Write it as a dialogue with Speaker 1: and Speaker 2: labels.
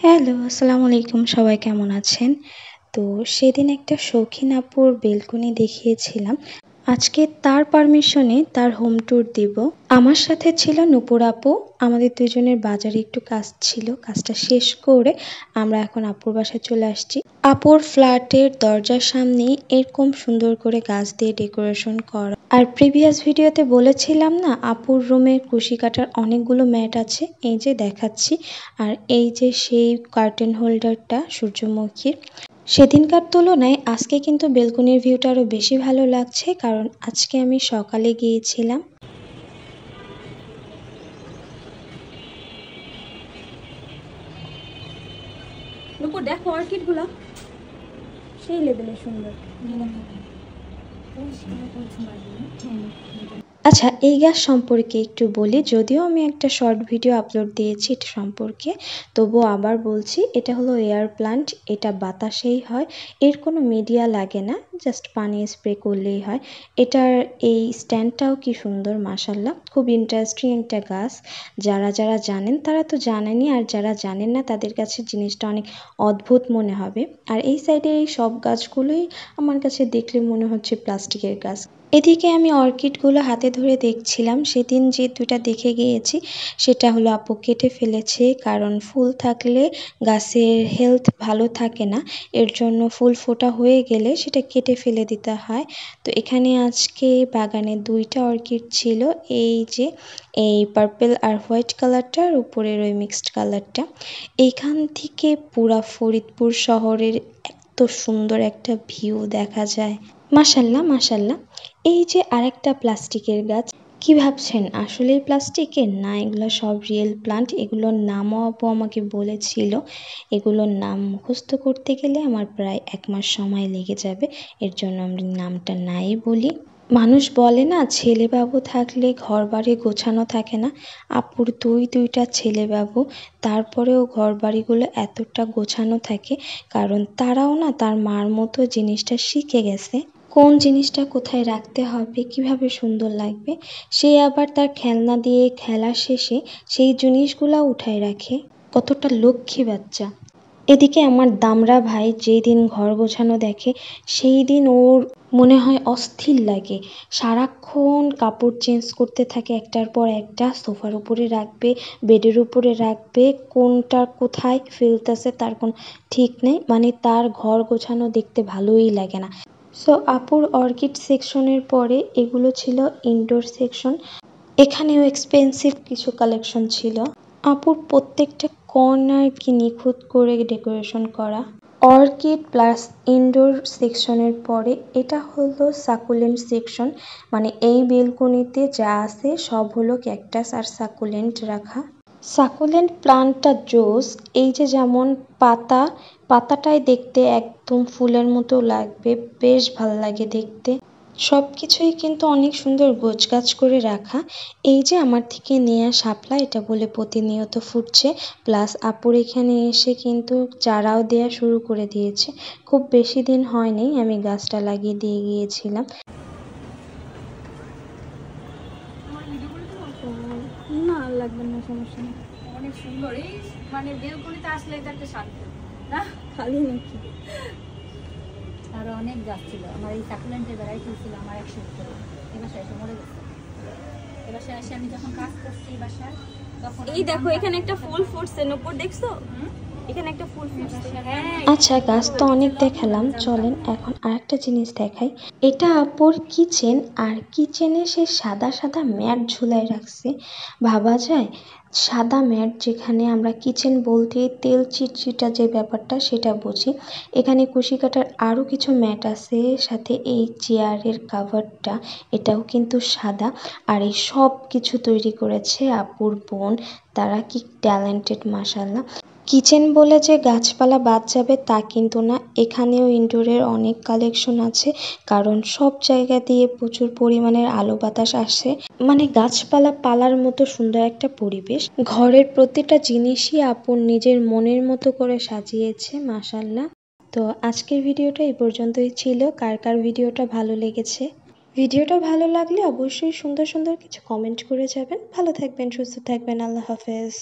Speaker 1: Hello, আসসালামু আলাইকুম। সবাই কেমন আছেন? তো সেদিন একটা শৌখিন আপুর বেলকনি দেখিয়েছিলাম। আজকে তার পারমিশনে তার হোম ট্যুর দিব। আমার সাথে ছিল নূপুর আপু। আমাদের দুজনের বাজারে একটু কাজ ছিল। কাজটা শেষ করে আমরা এখন আপুর বাসায় চলে আসছি। আপুর ফ্ল্যাটের দরজার সামনেই এরকম সুন্দর করে গাছ দিয়ে ডেকোরেশন করা। আর প্রিভিয়াস ভিডিওতে বলেছিলাম না, আপুর রুমে কুশি কাটার অনেকগুলো ম্যাট আছে, এই যে দেখাচ্ছি। আর এই যে সেই কার্টেন হোল্ডারটা সূর্যমুখীর। সেদিনকার তুলনায় আজকে কিন্তু বেলকনির ভিউটা আরো বেশি ভালো লাগছে, কারণ আজকে আমি সকালে গিয়েছিলাম।
Speaker 2: রূপর দেখো অর্কিড গুলা সেই লেভেলে সুন্দর।
Speaker 1: আচ্ছা, এই গাছ সম্পর্কে একটু বলি। যদিও আমি একটা শর্ট ভিডিও আপলোড দিয়েছি এটা সম্পর্কে, তবুও আবার বলছি, এটা হলো এয়ার প্লান্ট। এটা বাতাসেই হয়, এর কোনো মিডিয়া লাগে না, জাস্ট পানি স্প্রে করলেই হয়। এটার এই স্ট্যান্ডটাও কি সুন্দর, মাশাল্লাহ, খুব ইন্টারেস্টিং একটা গাছ। যারা যারা জানেন তারা তো জানেনই, আর যারা জানেন না তাদের কাছে জিনিসটা অনেক অদ্ভুত মনে হবে। আর এই সাইডের এই সব গাছগুলোই আমার কাছে দেখলে মনে হচ্ছে প্লাস্টিকের গাছ। এদিকে আমি অর্কিডগুলো হাতে ধরে দেখছিলাম। সেদিন যে দুইটা দেখে গিয়েছি সেটা হলো আপু কেটে ফেলেছে, কারণ ফুল থাকলে গাছের হেলথ ভালো থাকে না। এর জন্য ফুল ফোটা হয়ে গেলে সেটা কেটে ফেলে দিতে হয়। তো এখানে আজকে বাগানে দুইটা অর্কিড ছিল, এই যে এই পার্পল আর হোয়াইট কালারটার উপরের ওই মিক্সড কালারটা। এইখান থেকে পুরা ফরিদপুর শহরের এত সুন্দর একটা ভিউ দেখা যায়। মাশাল্লাহ মাশাল্লাহ। এই যে আরেকটা প্লাস্টিকের গাছ, কি ভাবছেন আসলেই প্লাস্টিকের? না, এগুলো সব রিয়েল প্লান্ট। এগুলোর নামও আপু আমাকে বলেছিল। এগুলোর নাম মুখস্থ করতে গেলে আমার প্রায় 1 মাস সময় লেগে যাবে, এর জন্য আমি নামটা নাই বলি। মানুষ বলে না, ছেলে বাবু থাকলে ঘর বাড়ি গোছানো থাকে না। আপুর দুইটা ছেলে বাবু, তারপরেও ঘর বাড়িগুলো এতটা গোছানো থাকে, কারণ তারাও না তার মার মতো জিনিসটা শিখে গেছে। কোন জিনিসটা কোথায় রাখতে হবে, কিভাবে সুন্দর লাগবে, সে আবার তার খেলনা দিয়ে খেলা শেষে সেই জিনিসগুলা উঠায় রাখে। কতটা লক্ষ্মী বাচ্চা। এদিকে আমার দামরা ভাই যেই দিন ঘর গোছানো দেখে সেই দিন ওর মনে হয় অস্থির লাগে। সারাক্ষণ কাপড় চেঞ্জ করতে থাকে, একটার পর একটা, সোফার উপরে রাখবে, বেডের উপরে রাখবে, কোনটা কোথায় ফেলতেছে তার কোনো ঠিক নেই। মানে তার ঘর গোছানো দেখতে ভালোই লাগে না। সো আপুর অর্কিড সেকশনের পরে এগুলো ছিল ইনডোর সেকশন। এখানেও এক্সপেন্সিভ কিছু কালেকশন ছিল। আপুর প্রত্যেকটা কর্নার কি নিখুঁত করে ডেকোরেশন করা। অর্কিড প্লাস ইনডোর সেকশনের পরে এটা হলো সাকুলেন্ট সেকশন। মানে এই বেলকনিতে যা আছে সব হলো ক্যাকটাস আর সাকুলেন্ট রাখা। সাকুলেন্ট প্লান্টটা জোস। এই যে যেমন পাতাটাই দেখতে একদম ফুলের মতো লাগবে, বেশ ভালো লাগে দেখতে। সব কিছুই কিন্তু অনেক সুন্দর গোছগাছ করে রাখা। এই যে আমার থেকে নেয়া শাপলা, এটা বলে প্রতিনিয়ত ফুটছে। প্লাস আপুর এখানে এসে কিন্তু চারাও দেয়া শুরু করে দিয়েছে। খুব বেশি দিন হয়নি আমি গাছটা লাগিয়ে দিয়ে গিয়েছিলাম।
Speaker 2: না লাগবে না, সমস্যা নেই। অনেক সুন্দর এই মানে বেলকনিতে আসলে এটা একটা শান্তি না, খালি নাকি আরো অনেক গাছ ছিল। আমার এই সাকুলেন্টের ভ্যারাইটি ছিল আমার 100 উপরে। এই বাসায় এসে মরে গেছে। এই বাসায় এসে আমি যখন কাজ করছি এই বাসায়, তখন এই দেখো এখানে একটা ফুল ফুটছে, উপর দেখছো? এখানে একটা ফুল ফুটছে। হ্যাঁ,
Speaker 1: আচ্ছা, গাছ তো অনেক দেখালাম, চলেন এখন আরেকটা জিনিস দেখাই। এটা আপুর কিচেন, আর কিচেনে সে সাদা সাদা ম্যাট ঝুলাই রাখছে। ভাবা যায়, সাদা ম্যাট, যেখানে আমরা কিচেন বলতে তেল চিটচিটা যে ব্যাপারটা সেটা বুঝি। এখানে কুশি কাটার আরও কিছু ম্যাট আছে, সাথে এই চেয়ারের কাভারটা এটাও কিন্তু সাদা। আর এই সব কিছু তৈরি করেছে আপুর বোন। তারা কি ট্যালেন্টেড, মাশাল্লাহ। কিচেন বলে যে গাছপালা বাদ যাবে তা কিন্তু না, এখানেও ইনডোরের অনেক কালেকশন আছে, কারণ সব জায়গা দিয়ে প্রচুর পরিমাণের আলো বাতাস আসে। মানে গাছপালা পালার মতো সুন্দর একটা পরিবেশ। ঘরের প্রতিটা জিনিসই আপুর নিজের মনের মতো করে সাজিয়েছে, মাশাল্লাহ। তো আজকের ভিডিওটা এই পর্যন্তই ছিল। কার কার ভিডিওটা ভালো লেগেছে, ভিডিওটা ভালো লাগলে অবশ্যই সুন্দর সুন্দর কিছু কমেন্ট করে যাবেন। ভালো থাকবেন, সুস্থ থাকবেন, আল্লাহ হাফেজ।